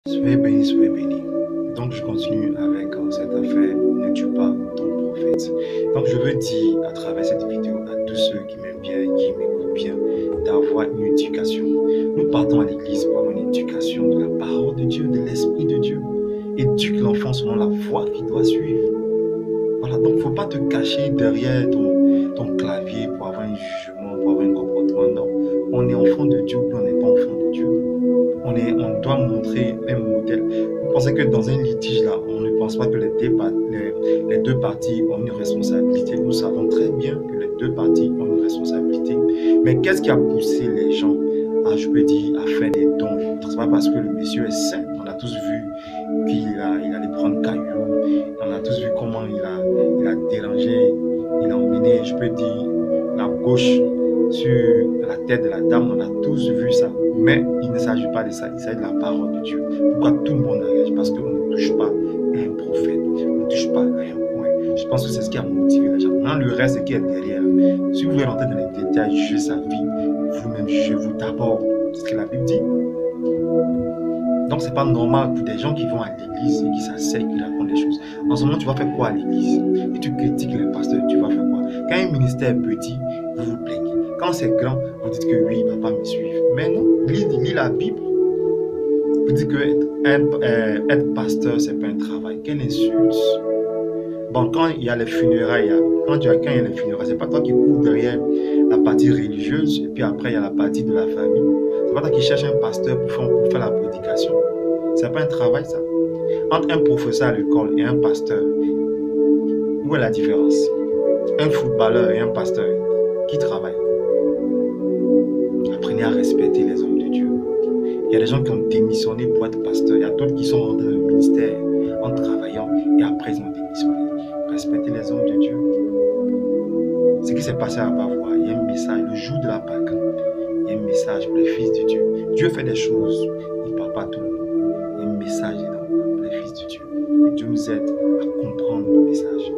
Soyez bénis, soyez bénis. Donc, je continue avec cette affaire, ne tue pas ton prophète. Donc, je veux dire à travers cette vidéo à tous ceux qui m'aiment bien, qui m'écoutent bien, d'avoir une éducation. Nous partons à l'église pour avoir une éducation de la parole de Dieu, de l'Esprit de Dieu. Éduque l'enfant selon la voie qu'il doit suivre. Voilà, donc il ne faut pas te cacher derrière ton clavier pour avoir un jugement, pour avoir un comportement. Non, on est enfant de Dieu ou on n'est pas enfant de Dieu. On doit montrer un modèle. Vous pensez que dans un litige, là, on ne pense pas que les deux parties ont une responsabilité. Nous savons très bien que les deux parties ont une responsabilité. Mais qu'est-ce qui a poussé les gens je peux dire, à faire des dons? Ce n'est pas parce que le monsieur est saint. On a tous vu qu'il allait prendre caillou. On a tous vu comment il a dérangé. Il a emmené, je peux dire, la gauche sur la tête de la dame. On a tous vu ça. Mais il ne s'agit pas de ça, il s'agit de la parole de Dieu. Pourquoi tout le monde réagit? Parce qu'on ne touche pas à un prophète, on ne touche pas à un point. Je pense que c'est ce qui a motivé les gens. Maintenant, le reste qui est derrière, si vous voulez rentrer dans les détails, juger sa vie, vous-même jugez-vous d'abord. C'est ce que la Bible dit. Donc, c'est pas normal pour des gens qui vont à l'église et qui s'asseyent, qui racontent des choses. En ce moment, tu vas faire quoi à l'église? Et tu critiques les pasteurs, tu vas faire quoi? Quand un ministère est petit, vous vous plaignez. Quand c'est grand, vous dites que oui, il ne va pas me suivre. Mais non, lis la Bible. Vous dites que être pasteur, ce n'est pas un travail. Quelle insulte! Bon, quand il y a les funérailles, quand il y a les funérailles, ce n'est pas toi qui cours derrière la partie religieuse et puis après, il y a la partie de la famille. Ce n'est pas toi qui cherches un pasteur pour faire la prédication. Ce n'est pas un travail, ça. Entre un professeur à l'école et un pasteur, où est la différence? Un footballeur et un pasteur, qui travaille? Apprenez à respecter les hommes de Dieu. Il y a des gens qui ont démissionné pour être pasteur. Il y a d'autres qui sont rentrés dans le ministère en travaillant et après ils ont démissionné. Respectez les hommes de Dieu. Ce qui s'est passé à Bavois, il y a un message, le jour de la Pâque, il y a un message pour les fils de Dieu. Dieu fait des choses, il ne parle pas à tout le monde. Il y a un message dedans pour les fils de Dieu. Que Dieu nous aide à comprendre le message,